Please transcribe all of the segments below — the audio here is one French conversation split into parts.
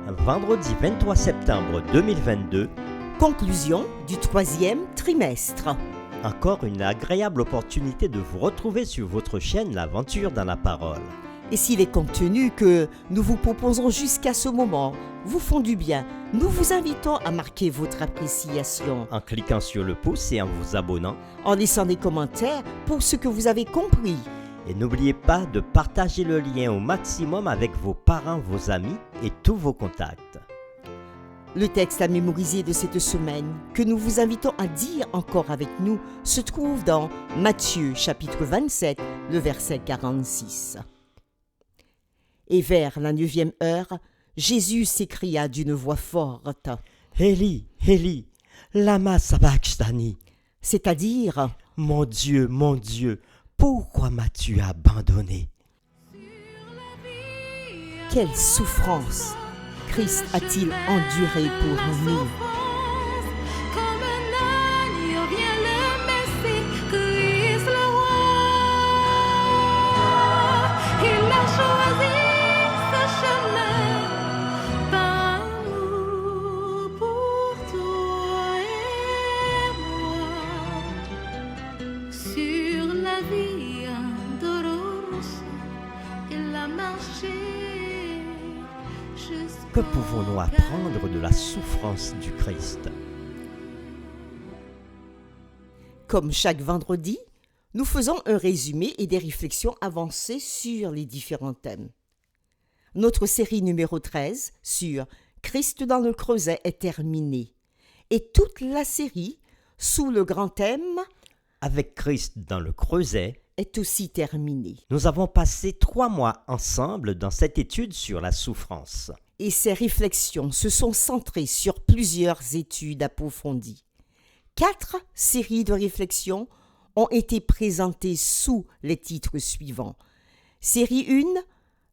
vendredi 23 septembre 2022, Conclusion du 3e trimestre. encore une agréable opportunité de vous retrouver sur votre chaîne L'Aventure dans la Parole. Et si les contenus que nous vous proposons jusqu'à ce moment vous font du bien, nous vous invitons à marquer votre appréciation En cliquant sur le pouce et en vous abonnant. en laissant des commentaires pour ce que vous avez compris. Et n'oubliez pas de partager le lien au maximum avec vos parents, vos amis et tous vos contacts. Le texte à mémoriser de cette semaine, que nous vous invitons à dire encore avec nous, se trouve dans Matthieu chapitre 27, le verset 46. Et vers la 9e heure, Jésus s'écria d'une voix forte, « Élie, Élie, lama sabachthani » c'est-à-dire « Mon Dieu, pourquoi m'as-tu abandonné ?» quelle souffrance Christ a-t-il enduré pour nous. Comme un agneau vient le Messie, Christ le roi. Il a choisi ce chemin d'amour pour toi et moi. Sur la via dolorosa, il a marché. Que pouvons-nous apprendre de la souffrance du Christ ? Comme chaque vendredi, nous faisons un résumé et des réflexions avancées sur les différents thèmes. Notre série numéro 13 sur Christ dans le creuset est terminée. Et toute la série, sous le grand thème, Avec Christ dans le creuset, est aussi terminée. nous avons passé 3 mois ensemble dans cette étude sur la souffrance. Et ces réflexions se sont centrées sur plusieurs études approfondies. 4 séries de réflexions ont été présentées sous les titres suivants. Série 1,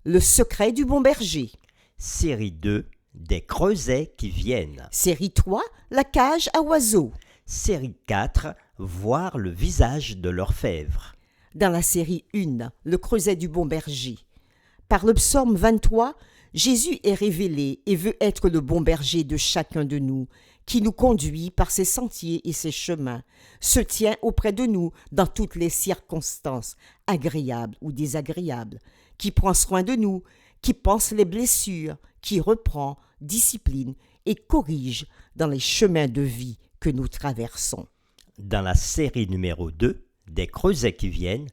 Le secret du bon berger. Série 2, Des creusets qui viennent. Série 3, La cage à oiseaux. Série 4, Voir le visage de l'orfèvre. Dans la série 1, Le creuset du bon berger. Par le psaume 23, Jésus est révélé et veut être le bon berger de chacun de nous, qui nous conduit par ses sentiers et ses chemins, se tient auprès de nous dans toutes les circonstances, agréables ou désagréables, qui prend soin de nous, qui pense les blessures, qui reprend, discipline et corrige dans les chemins de vie que nous traversons. Dans la série numéro 2, Des creusets qui viennent,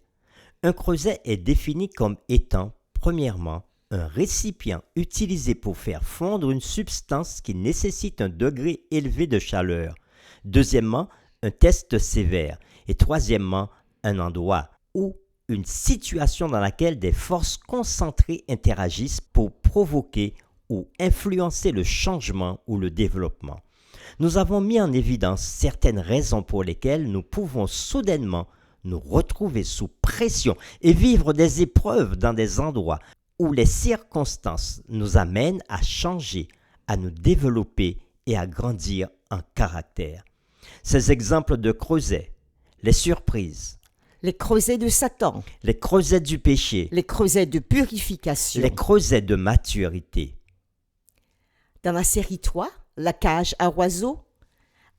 un creuset est défini comme étant, premièrement, un récipient utilisé pour faire fondre une substance qui nécessite un degré élevé de chaleur. Deuxièmement, un test sévère. Et troisièmement, un endroit ou une situation dans laquelle des forces concentrées interagissent pour provoquer ou influencer le changement ou le développement. Nous avons mis en évidence certaines raisons pour lesquelles nous pouvons soudainement nous retrouver sous pression et vivre des épreuves dans des endroits où les circonstances nous amènent à changer, à nous développer et à grandir en caractère. Ces exemples de creusets, les surprises, Les creusets de Satan, les creusets du péché, les creusets de purification. les creusets de maturité. Dans la série 3, La cage à oiseaux,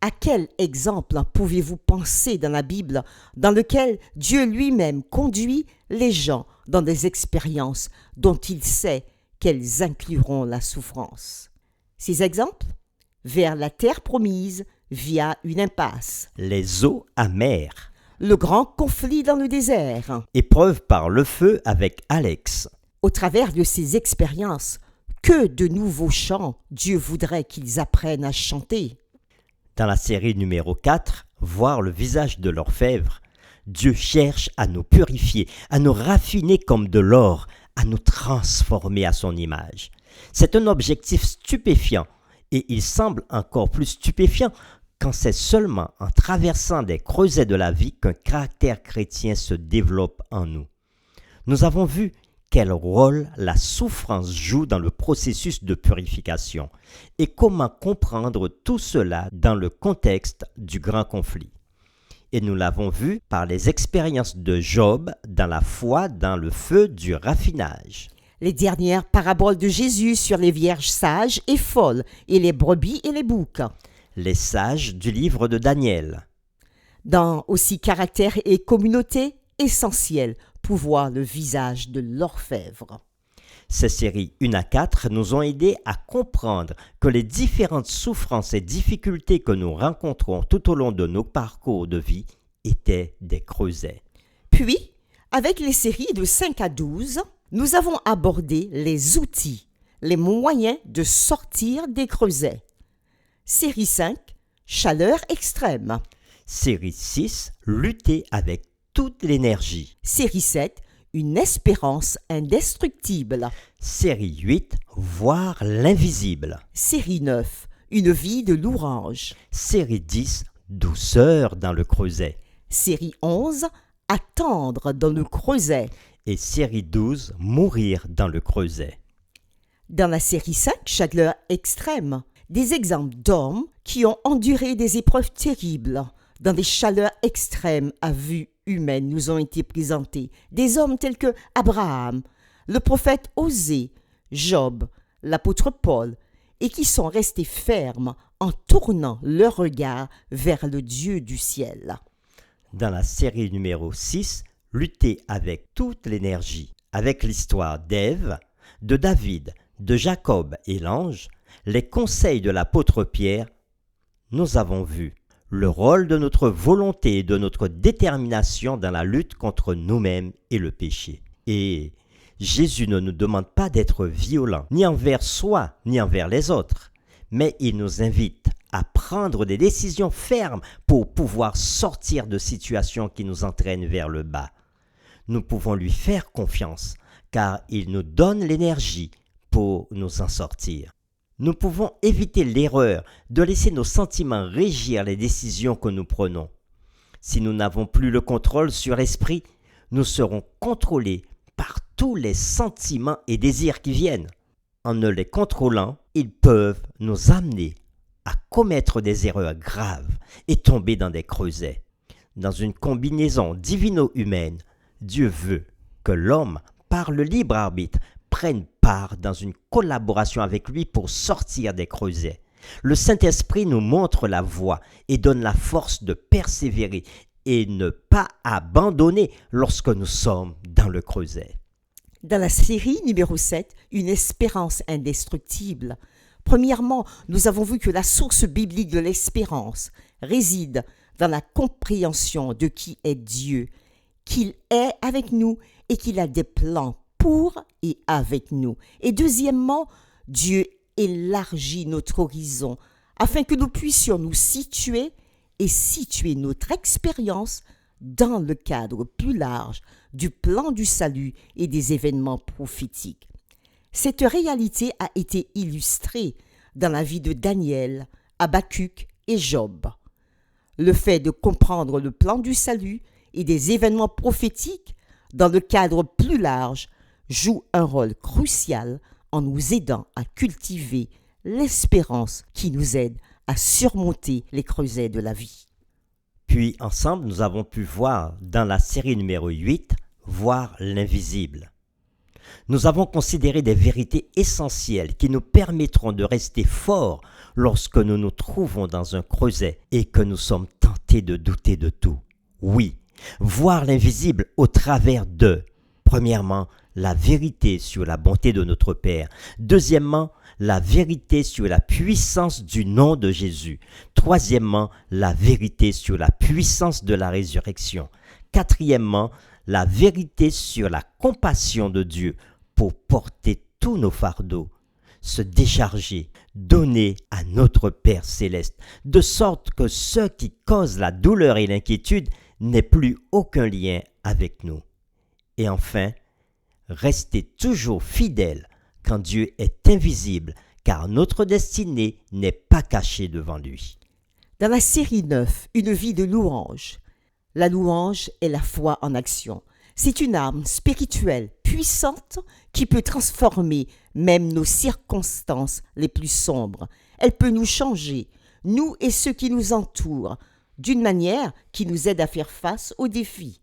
à quel exemple pouvez-vous penser dans la Bible dans lequel Dieu lui-même conduit les gens dans des expériences dont il sait qu'elles incluront la souffrance? Ces exemples? Vers la terre promise via une impasse, Les eaux amères, le grand conflit dans le désert. épreuve par le feu avec Alex, Au travers de ces expériences, que de nouveaux chants Dieu voudrait qu'ils apprennent à chanter. dans la série numéro 4, Voir le visage de l'orfèvre, Dieu cherche à nous purifier, à nous raffiner comme de l'or, à nous transformer à son image. C'est un objectif stupéfiant et il semble encore plus stupéfiant quand c'est seulement en traversant des creusets de la vie qu'un caractère chrétien se développe en nous. Nous avons vu quel rôle la souffrance joue dans le processus de purification et comment comprendre tout cela dans le contexte du grand conflit. Et nous l'avons vu par les expériences de Job dans la foi dans le feu du raffinage. Les dernières paraboles de Jésus sur les vierges sages et folles et les brebis et les boucs. Les sages du livre de Daniel. Dans aussi caractère et communauté essentielle pour voir le visage de l'orfèvre. Ces séries 1 à 4 nous ont aidés à comprendre que les différentes souffrances et difficultés que nous rencontrons tout au long de nos parcours de vie étaient des creusets. Puis, avec les séries de 5 à 12, nous avons abordé les outils, les moyens de sortir des creusets. Série 5, chaleur extrême. Série 6, lutter avec toute l'énergie. Série 7, une espérance indestructible. Série 8, voir l'invisible. Série 9, une vie de louange. Série 10, douceur dans le creuset. Série 11, attendre dans le creuset. Et série 12, mourir dans le creuset. Dans la série 5, chaleur extrême, des exemples d'hommes qui ont enduré des épreuves terribles. Dans des chaleurs extrêmes à vue humaine nous ont été présentés des hommes tels que Abraham, le prophète Osée, Job, l'apôtre Paul, et qui sont restés fermes en tournant leur regard vers le Dieu du ciel. Dans la série numéro 6, lutter avec toute l'énergie, avec l'histoire d'Ève, de David, de Jacob et l'ange, les conseils de l'apôtre Pierre, nous avons vu le rôle de notre volonté et de notre détermination dans la lutte contre nous-mêmes et le péché. Et Jésus ne nous demande pas d'être violents, ni envers soi, ni envers les autres, mais il nous invite à prendre des décisions fermes pour pouvoir sortir de situations qui nous entraînent vers le bas. Nous pouvons lui faire confiance, car il nous donne l'énergie pour nous en sortir. Nous pouvons éviter l'erreur de laisser nos sentiments régir les décisions que nous prenons. Si nous n'avons plus le contrôle sur l'esprit, nous serons contrôlés par tous les sentiments et désirs qui viennent. En ne les contrôlant, ils peuvent nous amener à commettre des erreurs graves et tomber dans des creusets. Dans une combinaison divino-humaine, Dieu veut que l'homme, par le libre arbitre, prenne part dans une collaboration avec lui pour sortir des creusets. Le Saint-Esprit nous montre la voie et donne la force de persévérer et ne pas abandonner lorsque nous sommes dans le creuset. Dans la série numéro 7, une espérance indestructible. Premièrement, nous avons vu que la source biblique de l'espérance réside dans la compréhension de qui est Dieu, qu'il est avec nous et qu'il a des plans pour et avec nous. Et deuxièmement, Dieu élargit notre horizon afin que nous puissions nous situer et situer notre expérience dans le cadre plus large du plan du salut et des événements prophétiques. Cette réalité a été illustrée dans la vie de Daniel, Habacuc et Job. Le fait de comprendre le plan du salut et des événements prophétiques dans le cadre plus large joue un rôle crucial en nous aidant à cultiver l'espérance qui nous aide à surmonter les creusets de la vie. Puis ensemble, nous avons pu voir dans la série numéro 8, voir l'invisible. Nous avons considéré des vérités essentielles qui nous permettront de rester forts lorsque nous nous trouvons dans un creuset et que nous sommes tentés de douter de tout. Oui, voir l'invisible au travers de, premièrement, la vérité sur la bonté de notre Père. Deuxièmement, la vérité sur la puissance du nom de Jésus. Troisièmement, la vérité sur la puissance de la résurrection. Quatrièmement, la vérité sur la compassion de Dieu pour porter tous nos fardeaux, se décharger, donner à notre Père céleste, de sorte que ce qui cause la douleur et l'inquiétude n'ait plus aucun lien avec nous. Et enfin, rester toujours fidèle quand Dieu est invisible, car notre destinée n'est pas cachée devant lui. Dans la série 9, une vie de louange. La louange est la foi en action. C'est une arme spirituelle puissante qui peut transformer même nos circonstances les plus sombres. Elle peut nous changer, nous et ceux qui nous entourent, d'une manière qui nous aide à faire face aux défis.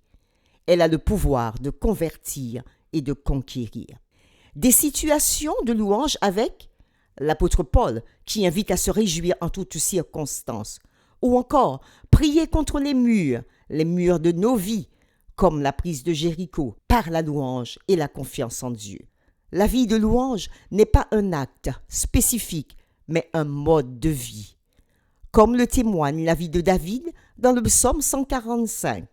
Elle a le pouvoir de convertir et de conquérir. Des situations de louange avec l'apôtre Paul qui invite à se réjouir en toutes circonstances. Ou encore, prier contre les murs de nos vies, comme la prise de Jéricho, par la louange et la confiance en Dieu. La vie de louange n'est pas un acte spécifique, mais un mode de vie. Comme le témoigne la vie de David dans le psaume 145.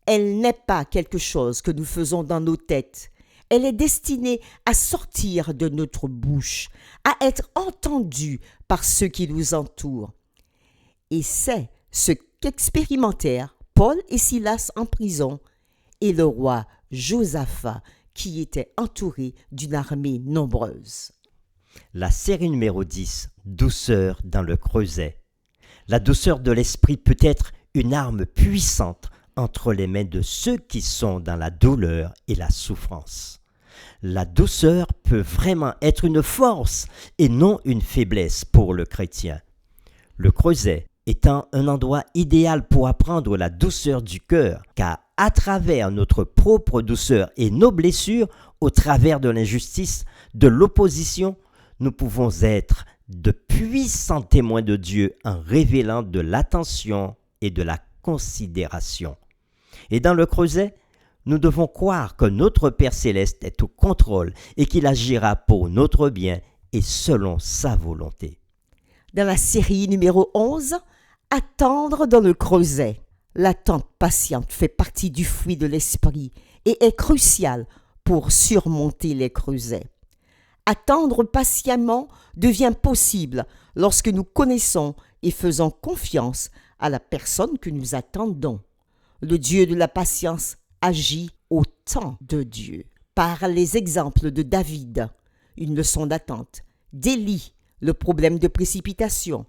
Elle n'est pas quelque chose que nous faisons dans nos têtes. Elle est destinée à sortir de notre bouche, à être entendue par ceux qui nous entourent. Et c'est ce qu'expérimentèrent Paul et Silas en prison et le roi Josaphat qui était entouré d'une armée nombreuse. La série numéro 10, Douceur dans le creuset. La douceur de l'esprit peut être une arme puissante entre les mains de ceux qui sont dans la douleur et la souffrance. La douceur peut vraiment être une force et non une faiblesse pour le chrétien. Le creuset étant un endroit idéal pour apprendre la douceur du cœur, car à travers notre propre douceur et nos blessures, au travers de l'injustice, de l'opposition, nous pouvons être de puissants témoins de Dieu en révélant de l'attention et de la considération. Et dans le creuset, nous devons croire que notre Père Céleste est au contrôle et qu'il agira pour notre bien et selon sa volonté. Dans la série numéro 11, Attendre dans le creuset. L'attente patiente fait partie du fruit de l'esprit et est cruciale pour surmonter les creusets. Attendre patiemment devient possible lorsque nous connaissons et faisons confiance à la personne que nous attendons. Le Dieu de la patience agit au temps de Dieu. Par les exemples de David, une leçon d'attente, d'Élie, le problème de précipitation,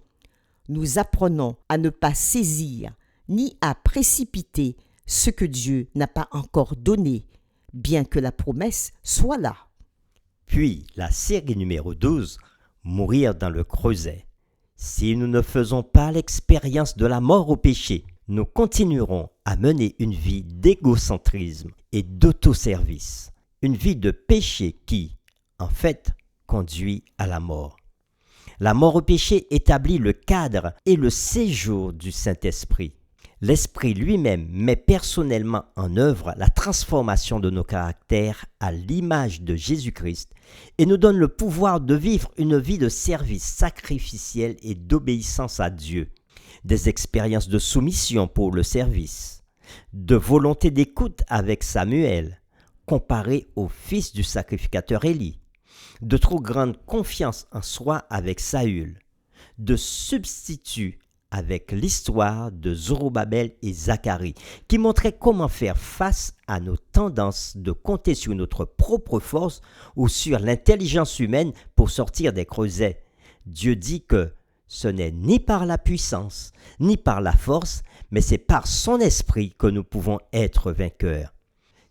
nous apprenons à ne pas saisir ni à précipiter ce que Dieu n'a pas encore donné, bien que la promesse soit là. Puis la série numéro 12, Mourir dans le creuset. Si nous ne faisons pas l'expérience de la mort au péché, nous continuerons à mener une vie d'égocentrisme et d'autoservice, une vie de péché qui, en fait, conduit à la mort. La mort au péché établit le cadre et le séjour du Saint-Esprit. L'Esprit lui-même met personnellement en œuvre la transformation de nos caractères à l'image de Jésus-Christ et nous donne le pouvoir de vivre une vie de service sacrificiel et d'obéissance à Dieu, des expériences de soumission pour le service, de volonté d'écoute avec Samuel, comparé au fils du sacrificateur Élie, de trop grande confiance en soi avec Saül, de substitut avec l'histoire de Zorobabel et Zacharie, qui montrait comment faire face à nos tendances de compter sur notre propre force ou sur l'intelligence humaine pour sortir des creusets. Dieu dit que ce n'est ni par la puissance, ni par la force, mais c'est par son esprit que nous pouvons être vainqueurs.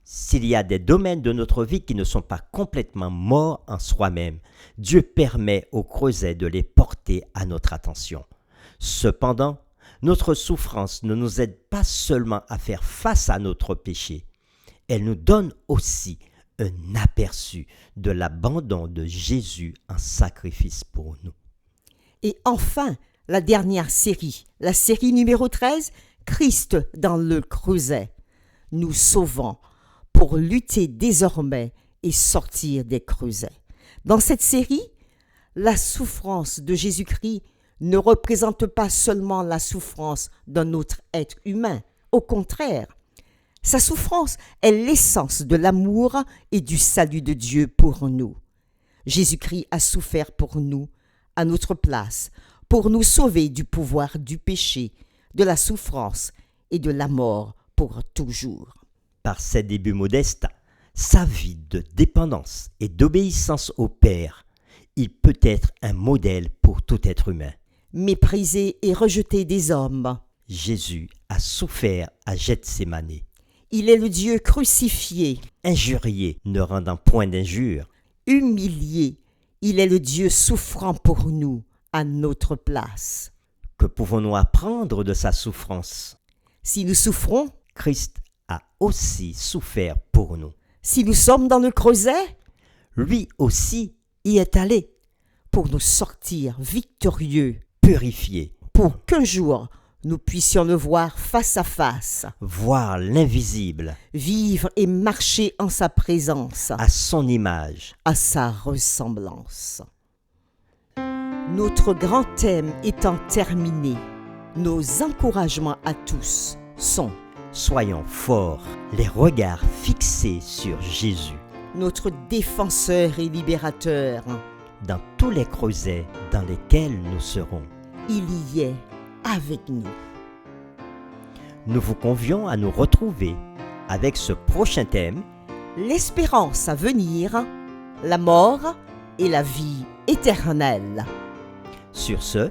S'il y a des domaines de notre vie qui ne sont pas complètement morts en soi-même, Dieu permet au creuset de les porter à notre attention. Cependant, notre souffrance ne nous aide pas seulement à faire face à notre péché, elle nous donne aussi un aperçu de l'abandon de Jésus en sacrifice pour nous. Et enfin, la dernière série, la série numéro 13, Christ dans le creuset, nous sauvant pour lutter désormais et sortir des creusets. Dans cette série, la souffrance de Jésus-Christ ne représente pas seulement la souffrance d'un autre être humain. Au contraire, sa souffrance est l'essence de l'amour et du salut de Dieu pour nous. Jésus-Christ a souffert pour nous, à notre place, pour nous sauver du pouvoir du péché, de la souffrance et de la mort pour toujours. Par ses débuts modestes, sa vie de dépendance et d'obéissance au Père, il peut être un modèle pour tout être humain. Méprisé et rejeté des hommes, Jésus a souffert à Gethsémane. il est le Dieu crucifié. Injurié, ne rendant point d'injure. Humilié, il est le Dieu souffrant pour nous, à notre place. Que pouvons-nous apprendre de sa souffrance? Si nous souffrons, Christ a aussi souffert pour nous. si nous sommes dans le creuset, lui aussi y est allé, pour nous sortir victorieux, purifié, pour qu'un jour nous puissions le voir face à face, voir l'invisible vivre et marcher en sa présence, à son image. à sa ressemblance. Notre grand thème étant terminé, nos encouragements à tous sont Soyons forts, les regards fixés sur Jésus, notre défenseur et libérateur. dans tous les creusets dans lesquels nous serons. Il y est avec nous. Nous vous convions à nous retrouver avec ce prochain thème, L'espérance à venir, la mort et la vie éternelle. Sur ce,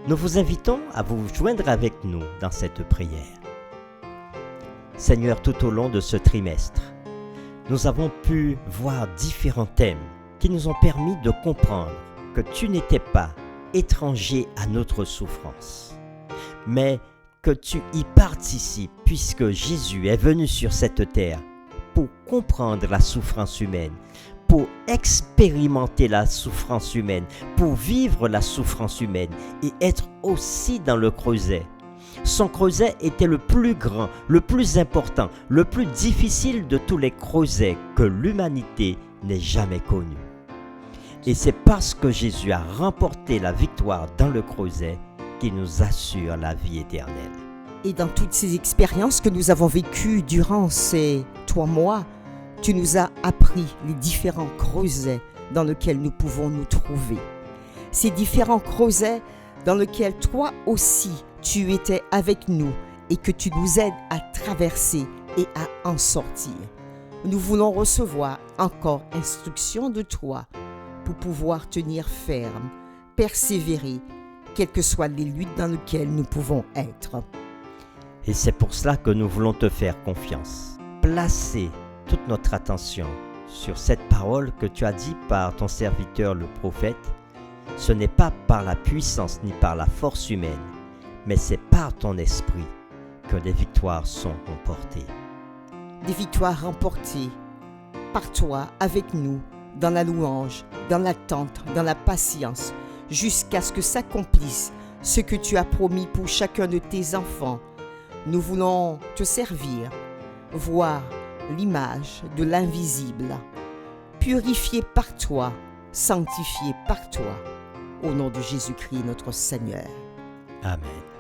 nous vous invitons à vous joindre avec nous dans cette prière. Seigneur, tout au long de ce trimestre, nous avons pu voir différents thèmes qui nous ont permis de comprendre que tu n'étais pas étranger à notre souffrance, mais que tu y participes puisque Jésus est venu sur cette terre pour comprendre la souffrance humaine, pour expérimenter la souffrance humaine, pour vivre la souffrance humaine et être aussi dans le creuset. Son creuset était le plus grand, le plus important, le plus difficile de tous les creusets que l'humanité n'ait jamais connus. Et c'est parce que Jésus a remporté la victoire dans le creuset qu'il nous assure la vie éternelle. Et dans toutes ces expériences que nous avons vécues durant ces 3 mois, tu nous as appris les différents creusets dans lesquels nous pouvons nous trouver. Ces différents creusets dans lesquels toi aussi tu étais avec nous et que tu nous aides à traverser et à en sortir. Nous voulons recevoir encore instruction de toi pour pouvoir tenir ferme, persévérer, quelles que soient les luttes dans lesquelles nous pouvons être. Et c'est pour cela que nous voulons te faire confiance. Placer toute notre attention sur cette parole que tu as dit par ton serviteur le prophète. Ce n'est pas par la puissance ni par la force humaine, mais c'est par ton esprit que les victoires sont remportées. Des victoires remportées par toi, avec nous, dans la louange, dans l'attente, dans la patience, jusqu'à ce que s'accomplisse ce que tu as promis pour chacun de tes enfants. Nous voulons te servir, voir l'image de l'invisible, purifié par toi, sanctifié par toi, au nom de Jésus-Christ notre Seigneur. Amen.